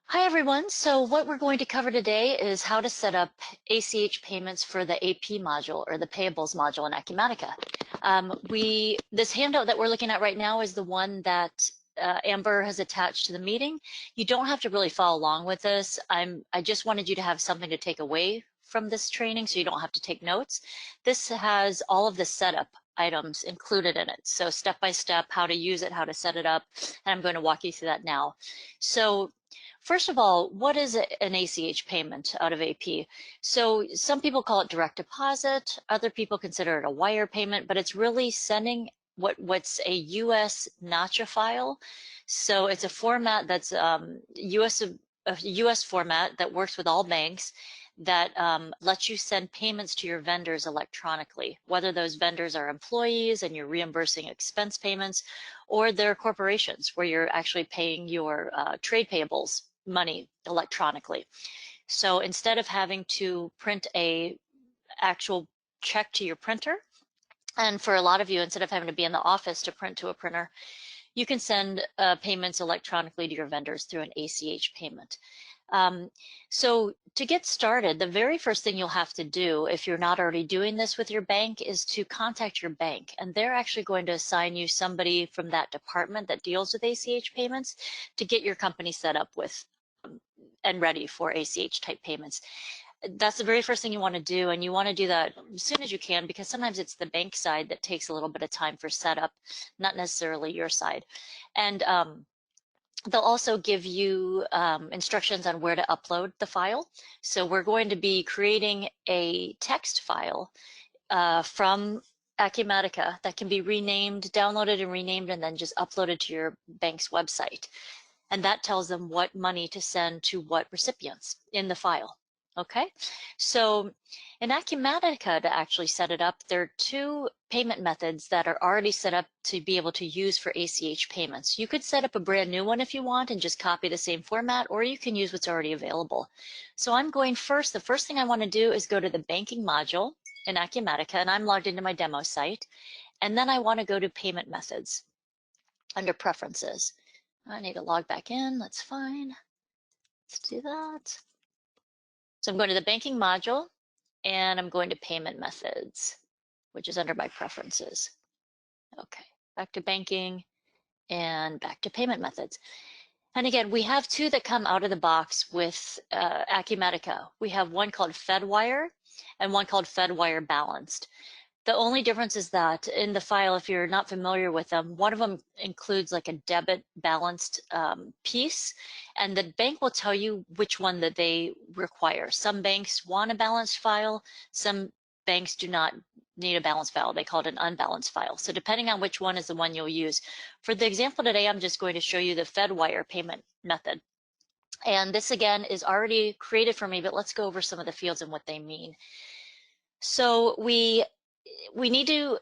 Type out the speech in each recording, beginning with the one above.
Hi everyone. So what we're going to cover today is how to set up ACH payments for the AP module or the payables module in Acumatica. This handout that we're looking at right now is the one that Amber has attached to the meeting. You don't have to really follow along with this. I just wanted you to have something to take away from this training so you don't have to take notes. This has all of the setup items included in it. So step by step, how to use it, how to set it up, and I'm going to walk you through that now. So first of all, what is an ACH payment out of AP? So some people call it direct deposit, other people consider it a wire payment, but it's really sending what's a US NACHA file. So it's a format that's a US format that works with all banks that lets you send payments to your vendors electronically, whether those vendors are employees and you're reimbursing expense payments, or they're corporations where you're actually paying your trade payables money electronically. So instead of having to print a actual check to your printer, and for a lot of you, instead of having to be in the office to print to a printer, you can send payments electronically to your vendors through an ACH payment. So to get started, the very first thing you'll have to do, if you're not already doing this with your bank, is to contact your bank. And they're actually going to assign you somebody from that department that deals with ACH payments to get your company set up with and ready for ACH type payments. That's the very first thing you want to do, and you want to do that as soon as you can, because sometimes it's the bank side that takes a little bit of time for setup, not necessarily your side. And they'll also give you instructions on where to upload the file. So we're going to be creating a text file from Acumatica that can be renamed, downloaded and renamed, and then just uploaded to your bank's website. And that tells them what money to send to what recipients in the file. Okay, so in Acumatica, to actually set it up, there are two payment methods that are already set up to be able to use for ACH payments. You could set up a brand new one if you want and just copy the same format, or you can use what's already available. So I'm going first. The first thing I want to do is go to the banking module in Acumatica, and I'm logged into my demo site. And then I want to go to payment methods under preferences. I need to log back in. That's fine. Let's do that. So I'm going to the banking module, and I'm going to payment methods, which is under my preferences. Okay, back to banking and back to payment methods. And again, we have two that come out of the box with Acumatica. We have one called FedWire and one called FedWire Balanced. The only difference is that in the file, if you're not familiar with them, one of them includes like a debit balanced piece, and the bank will tell you which one that they require. Some banks want a balanced file, some banks do not need a balanced file. They call it an unbalanced file. So depending on which one is the one you'll use. For the example today, I'm just going to show you the FedWire payment method. And this again is already created for me, but let's go over some of the fields and what they mean. So we need to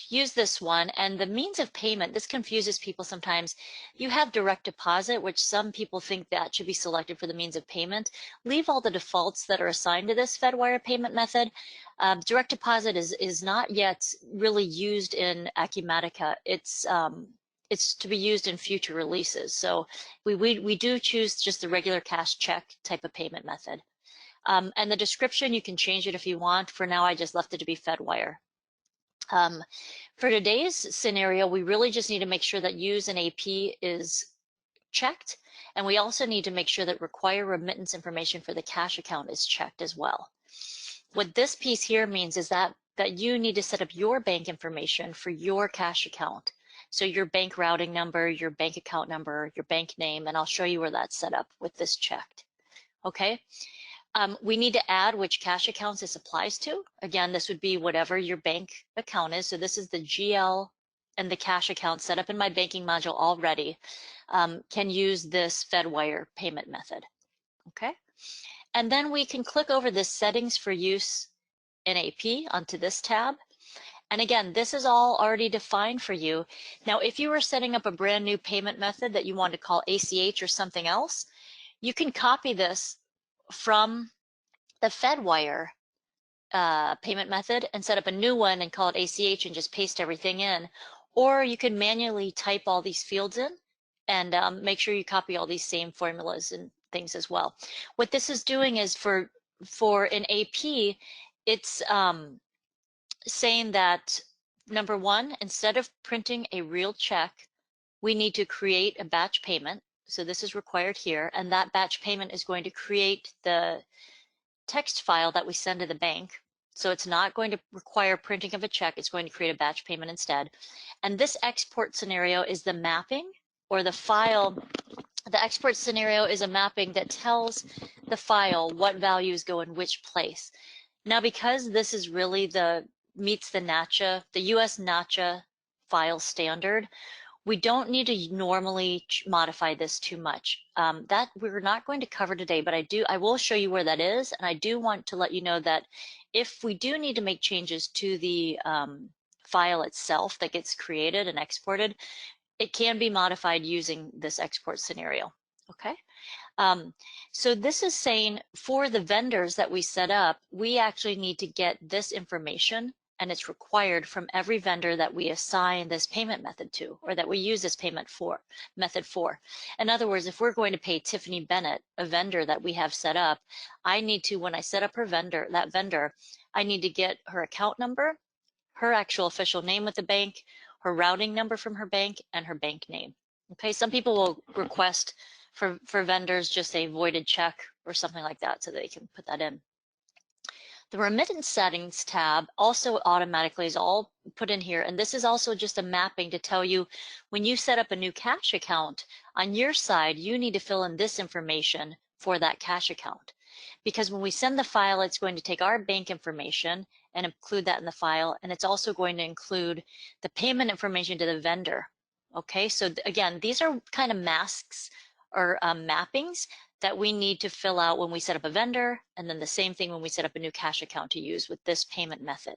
use this one, and the means of payment, this confuses people sometimes. You have direct deposit, which some people think that should be selected for the means of payment. Leave all the defaults that are assigned to this FedWire payment method. Direct deposit is not yet really used in Acumatica. It's to be used in future releases. So we do choose just the regular cash check type of payment method. And the description, you can change it if you want. For now, I just left it to be FedWire. For today's scenario, we really just need to make sure that use and AP is checked. And we also need to make sure that require remittance information for the cash account is checked as well. What this piece here means is that you need to set up your bank information for your cash account. So your bank routing number, your bank account number, your bank name, and I'll show you where that's set up with this checked. Okay. We need to add which cash accounts this applies to. Again, this would be whatever your bank account is. So this is the GL and the cash account set up in my banking module already. Can use this FedWire payment method. Okay. And then we can click over this settings for use in AP onto this tab. And again, this is all already defined for you. Now, if you were setting up a brand new payment method that you want to call ACH or something else, you can copy this from the FedWire payment method and set up a new one and call it ACH and just paste everything in. Or you can manually type all these fields in and make sure you copy all these same formulas and things as well. What this is doing is for an AP, it's saying that, number one, instead of printing a real check, we need to create a batch payment. So this is required here, and that batch payment is going to create the text file that we send to the bank. So it's not going to require printing of a check. It's going to create a batch payment instead. And this export scenario is the mapping, or the file. The export scenario is a mapping that tells the file what values go in which place. Now, because this is really meets the NACHA, the US NACHA file standard, we don't need to normally modify this too much. That we're not going to cover today, but I will show you where that is, and I do want to let you know that if we do need to make changes to the file itself that gets created and exported, it can be modified using this export scenario. Okay. So this is saying for the vendors that we set up, we actually need to get this information, and it's required from every vendor that we assign this payment method to, or that we use this payment method for. In other words, if we're going to pay Tiffany Bennett, a vendor that we have set up, I need to, when I set up that vendor, I need to get her account number, her actual official name with the bank, her routing number from her bank, and her bank name. Okay, some people will request for vendors just a voided check or something like that so they can put that in. The remittance settings tab also automatically is all put in here, and this is also just a mapping to tell you when you set up a new cash account on your side, you need to fill in this information for that cash account. Because when we send the file, it's going to take our bank information and include that in the file, and it's also going to include the payment information to the vendor. Okay, so again, these are kind of masks or mappings that we need to fill out when we set up a vendor, and then the same thing when we set up a new cash account to use with this payment method.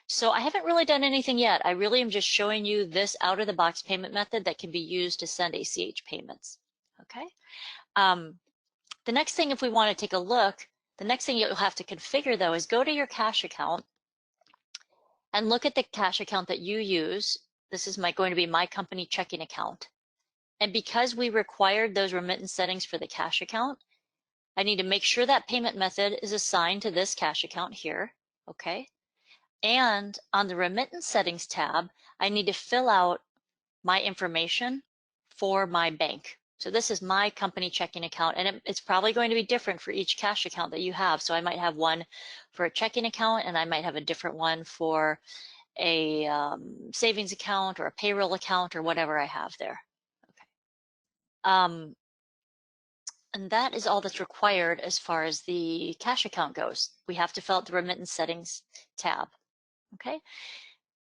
So I haven't really done anything yet. I really am just showing you this out-of-the-box payment method that can be used to send ACH payments. Okay. The next thing, if we want to take a look, the next thing you'll have to configure though is go to your cash account and look at the cash account that you use. This is going to be my company checking account. And because we required those remittance settings for the cash account, I need to make sure that payment method is assigned to this cash account here, okay? And on the remittance settings tab, I need to fill out my information for my bank. So this is my company checking account, and it's probably going to be different for each cash account that you have. So I might have one for a checking account, and I might have a different one for a savings account or a payroll account or whatever I have there. Okay. And that is all that's required as far as the cash account goes. We have to fill out the remittance settings tab. Okay.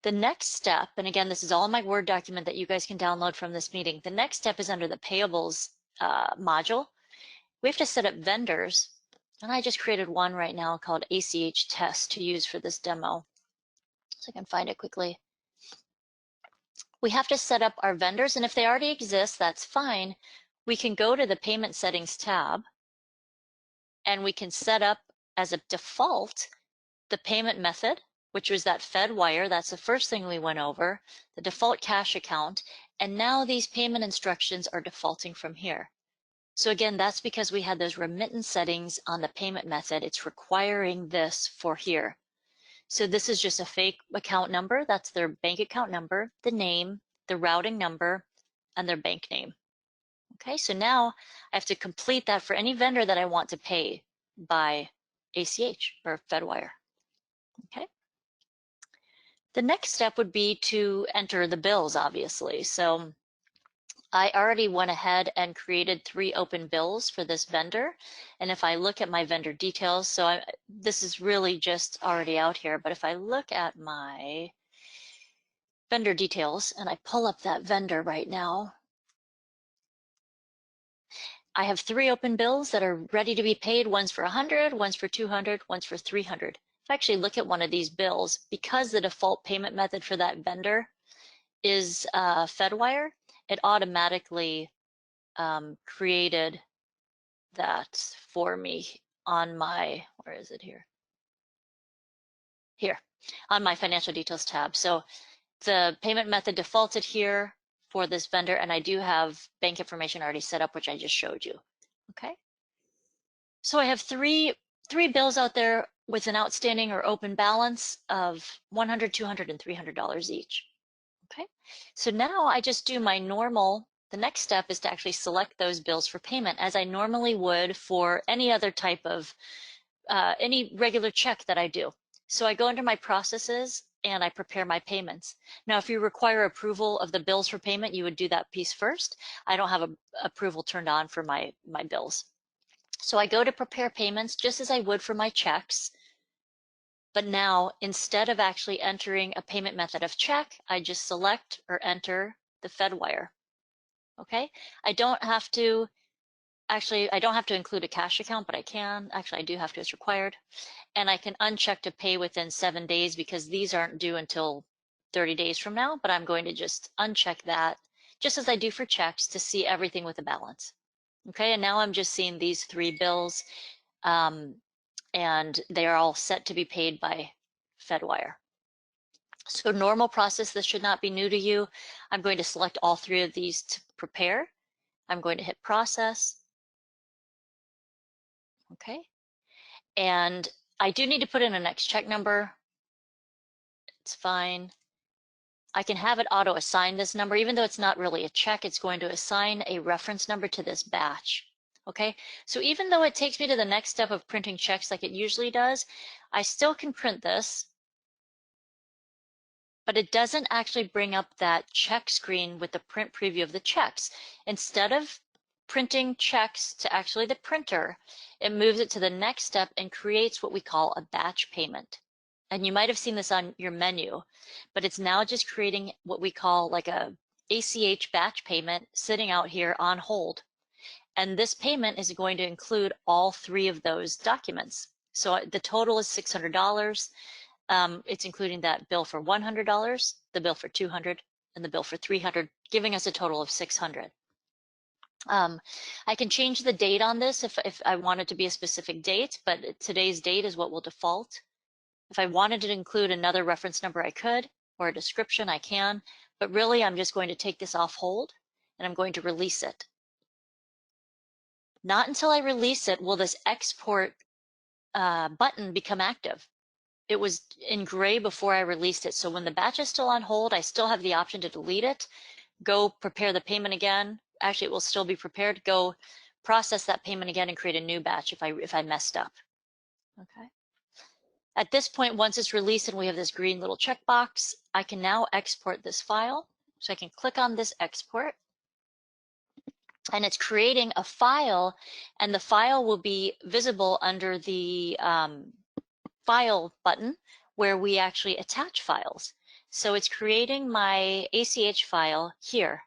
The next step, and again, this is all in my Word document that you guys can download from this meeting. The next step is under the Payables module. We have to set up vendors, and I just created one right now called ACH test to use for this demo. So I can find it quickly. We have to set up our vendors, and if they already exist, that's fine. We can go to the Payment Settings tab, and we can set up as a default the payment method, which was that Fed wire. That's the first thing we went over, the default cash account. And now these payment instructions are defaulting from here. So again, that's because we had those remittance settings on the payment method. It's requiring this for here. So this is just a fake account number. That's their bank account number, the name, the routing number, and their bank name. Okay, so now I have to complete that for any vendor that I want to pay by ACH or FedWire. Okay. The next step would be to enter the bills, obviously. So I already went ahead and created 3 open bills for this vendor. And if I look at my vendor details, so this is really just already out here, but if I look at my vendor details and I pull up that vendor right now, I have 3 open bills that are ready to be paid. One's for 100, one's for 200, one's for 300. If I actually look at one of these bills, because the default payment method for that vendor is FedWire, it automatically created that for me on my, where is it here? Here, on my financial details tab. So the payment method defaulted here for this vendor, and I do have bank information already set up, which I just showed you. Okay. So I have three bills out there with an outstanding or open balance of $100, $200, and $300 each. Okay. So now I just do my normal. The next step is to actually select those bills for payment as I normally would for any other type of any regular check that I do. So I go into my processes and I prepare my payments. Now, if you require approval of the bills for payment, you would do that piece first. I don't have approval turned on for my bills. So I go to prepare payments just as I would for my checks. But now, instead of actually entering a payment method of check, I just select or enter the Fedwire. Okay? I don't have to include a cash account, but I can. Actually, I do have to, it's required. And I can uncheck to pay within 7 days because these aren't due until 30 days from now, but I'm going to just uncheck that just as I do for checks to see everything with a balance. Okay, and now I'm just seeing these 3 bills and they are all set to be paid by Fedwire. So normal process, this should not be new to you. I'm going to select all 3 of these to prepare. I'm going to hit process. Okay, and I do need to put in a next check number. It's fine. I can have it auto assign this number, even though it's not really a check, it's going to assign a reference number to this batch. Okay, so even though it takes me to the next step of printing checks like it usually does, I still can print this, but it doesn't actually bring up that check screen with the print preview of the checks. Instead of printing checks to actually the printer, it moves it to the next step and creates what we call a batch payment. And you might have seen this on your menu, but it's now just creating what we call like a ACH batch payment sitting out here on hold. And this payment is going to include all 3 of those documents. So the total is $600. It's including that bill for $100, the bill for $200, and the bill for $300, giving us a total of $600. I can change the date on this if I want it to be a specific date, but today's date is what will default. If I wanted to include another reference number, I could, or a description, I can, but really I'm just going to take this off hold and I'm going to release it. Not until I release it will this export button become active. It was in gray before I released it, so when the batch is still on hold, I still have the option to delete it, go prepare the payment again. Actually, it will still be prepared. Go process that payment again and create a new batch if I messed up. Okay. At this point, once it's released and we have this green little checkbox, I can now export this file. So I can click on this export and it's creating a file, and the file will be visible under the file button where we actually attach files. So it's creating my ACH file here.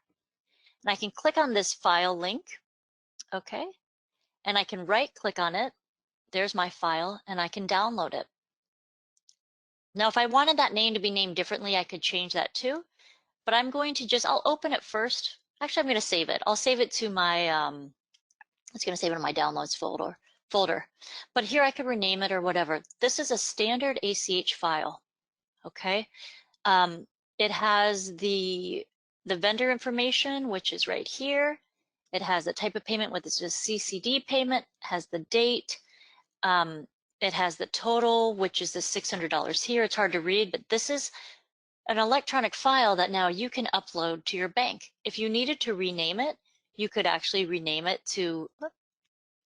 And I can click on this file link, okay? And I can right click on it. There's my file and I can download it. Now, if I wanted that name to be named differently, I could change that too, but I'm going to I'll open it first. Actually, I'm going to save it. I'll save it to my, it's going to save it in my downloads folder. But here I could rename it or whatever. This is a standard ACH file, okay? It has the vendor information, which is right here. It has the type of payment, which is a CCD payment, has the date. It has the total, which is the $600 here. It's hard to read, but this is an electronic file that now you can upload to your bank. If you needed to rename it, you could actually rename it to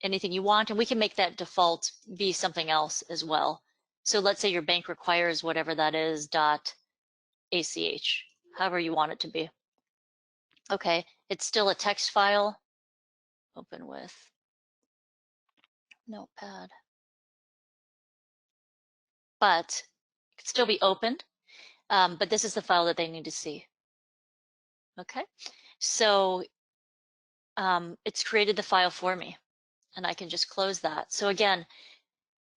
anything you want, and we can make that default be something else as well. So let's say your bank requires whatever that is, .ach, however you want it to be. Okay, it's still a text file. Open with Notepad. But it could still be opened, but this is the file that they need to see. Okay, so it's created the file for me, and I can just close that. So again,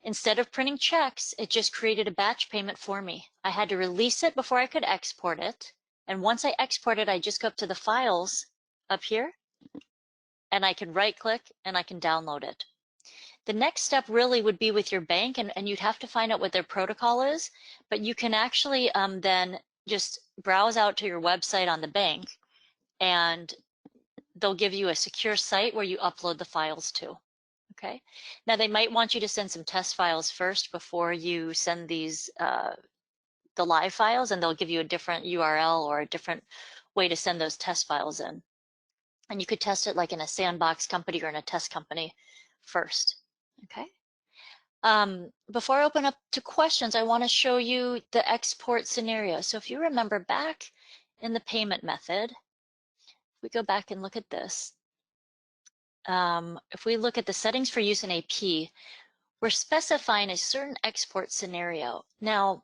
instead of printing checks, it just created a batch payment for me. I had to release it before I could export it, and once I export it, I just go up to the files up here, and I can right-click, and I can download it. The next step really would be with your bank, and you'd have to find out what their protocol is, but you can actually then just browse out to your website on the bank and they'll give you a secure site where you upload the files to. Okay. Now they might want you to send some test files first before you send these the live files, and they'll give you a different URL or a different way to send those test files in. And you could test it like in a sandbox company or in a test company first. Okay. Before I open up to questions, I want to show you the export scenario. So if you remember back in the payment method, we go back and look at this. If we look at the settings for use in AP, we're specifying a certain export scenario. Now,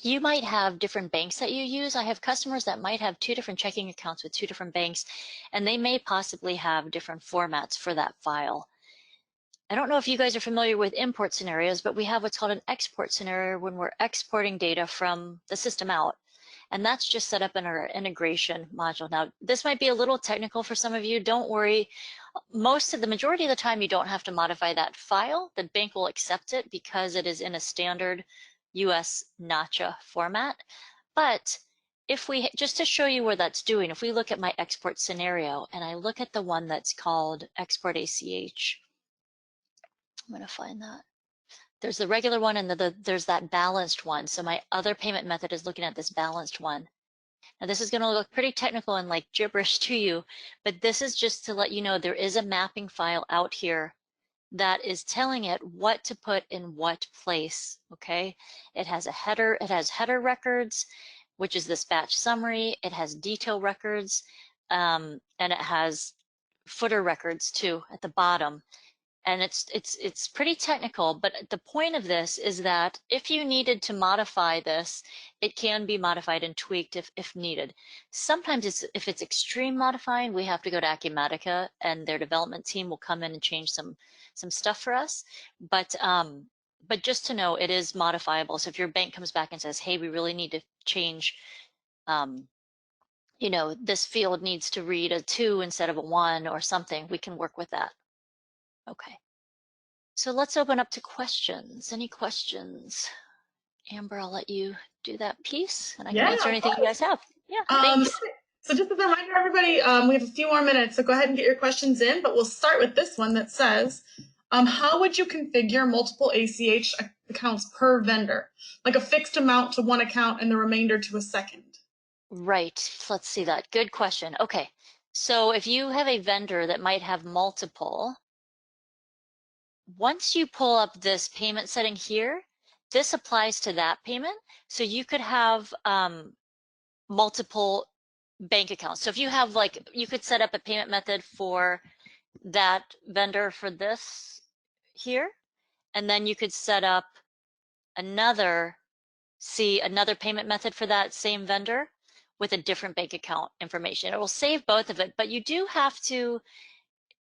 you might have different banks that you use. I have customers that might have 2 different checking accounts with 2 different banks, and they may possibly have different formats for that file. I don't know if you guys are familiar with import scenarios, but we have what's called an export scenario when we're exporting data from the system out. And that's just set up in our integration module. Now, this might be a little technical for some of you. Don't worry. The majority of the time, you don't have to modify that file. The bank will accept it because it is in a standard US NACHA format. But if we, just to show you where that's doing, if we look at my export scenario and I look at the one that's called export ACH, I'm going to find that. There's the regular one and there's that balanced one. So my other payment method is looking at this balanced one. Now this is going to look pretty technical and like gibberish to you, but this is just to let you know there is a mapping file out here that is telling it what to put in what place. Okay, it has a header, it has header records, which is this batch summary. It has detail records, and it has footer records too at the bottom. And it's pretty technical, but the point of this is that if you needed to modify this, it can be modified and tweaked if needed. Sometimes if it's extreme modifying, we have to go to Acumatica and their development team will come in and change some stuff for us. But just to know, it is modifiable. So if your bank comes back and says, hey, we really need to change, you know, this field needs to read a 2 instead of a 1 or something, we can work with that. Okay. So let's open up to questions. Any questions? Amber, I'll let you do that piece and I can answer anything you guys have. Yeah, thanks. So just as a reminder, everybody, we have a few more minutes, so go ahead and get your questions in, but we'll start with this one that says, how would you configure multiple ACH accounts per vendor? Like a fixed amount to one account and the remainder to a second? Right, let's see that. Good question. Okay, so if you have a vendor that might have multiple, once you pull up this payment setting here, this applies to that payment. So you could have multiple bank accounts. So if you have like, you could set up a payment method for that vendor for this here, and then you could set up another payment method for that same vendor with a different bank account information. It will save both of it, but you do have to,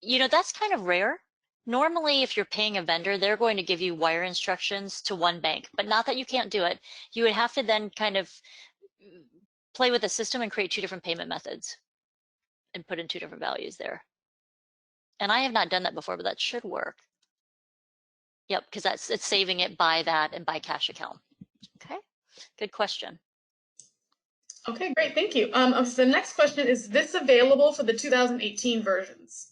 you know, that's kind of rare. Normally, if you're paying a vendor, they're going to give you wire instructions to one bank, but not that you can't do it. You would have to then kind of play with the system and create 2 different payment methods and put in 2 different values there. And I have not done that before, but that should work. Yep, because it's saving it by that and by cash account. Okay, good question. Okay, great, thank you. So the next question is this available for the 2018 versions?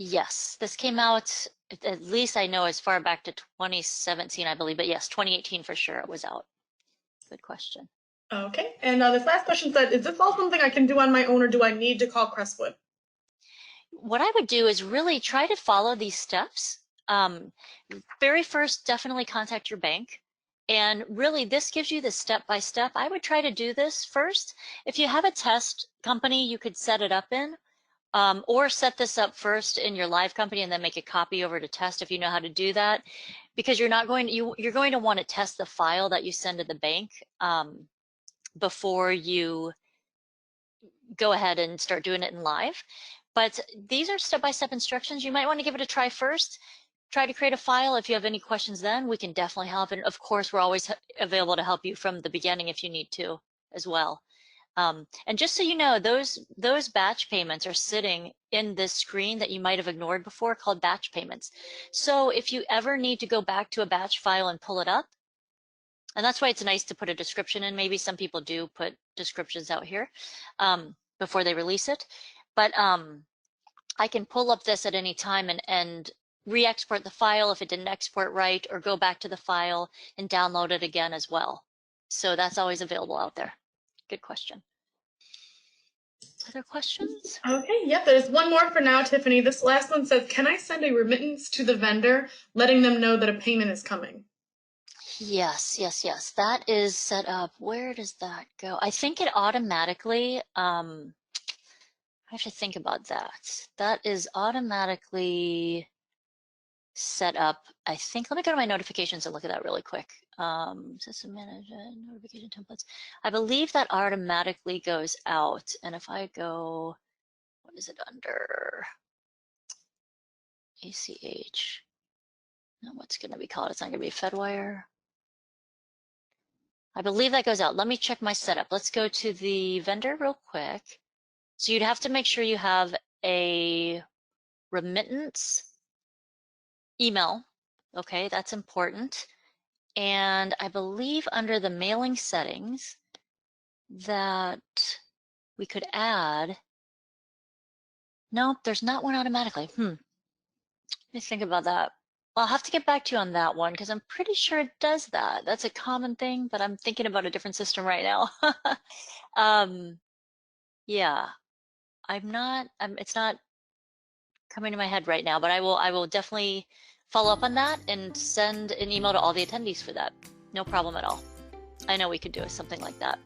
Yes, this came out, at least I know, as far back to 2017, I believe, but yes, 2018 for sure it was out. Good question. Okay, and this last question said, is this all something I can do on my own or do I need to call Crestwood? What I would do is really try to follow these steps. Very first, definitely contact your bank. And really, this gives you the step-by-step. I would try to do this first. If you have a test company, you could set it up in, or set this up first in your live company and then make a copy over to test if you know how to do that. Because you're going to want to test the file that you send to the bank before you go ahead and start doing it in live. But these are step-by-step instructions. You might want to give it a try first. Try to create a file. If you have any questions, then we can definitely help. And of course, we're always available to help you from the beginning if you need to as well. And just so you know, those batch payments are sitting in this screen that you might have ignored before called batch payments. So if you ever need to go back to a batch file and pull it up, and that's why it's nice to put a description in. Maybe some people do put descriptions out here. before they release it. But I can pull up this at any time and re-export the file if it didn't export right, or go back to the file and download it again as well. So that's always available out there. Good question. Other questions? Okay, yep, there's one more for now, Tiffany. This last one says, can I send a remittance to the vendor letting them know that a payment is coming? Yes, yes, yes. That is set up. Where does that go? I think it automatically, I have to think about that. That is automatically set up. I think, let me go to my notifications and look at that really quick. System management, notification templates. I believe that automatically goes out. And if I go, what is it under? ACH. No, what's going to be called? It's not going to be Fedwire. I believe that goes out. Let me check my setup. Let's go to the vendor real quick. So you'd have to make sure you have a remittance email. Okay, that's important. And I believe under the mailing settings that we could add, nope, there's not one automatically. Let me think about that. I'll have to get back to you on that one because I'm pretty sure it does that. That's a common thing, but I'm thinking about a different system right now. Yeah, it's not coming to my head right now, but I will definitely follow up on that and send an email to all the attendees for that. No problem at all. I know we could do something like that.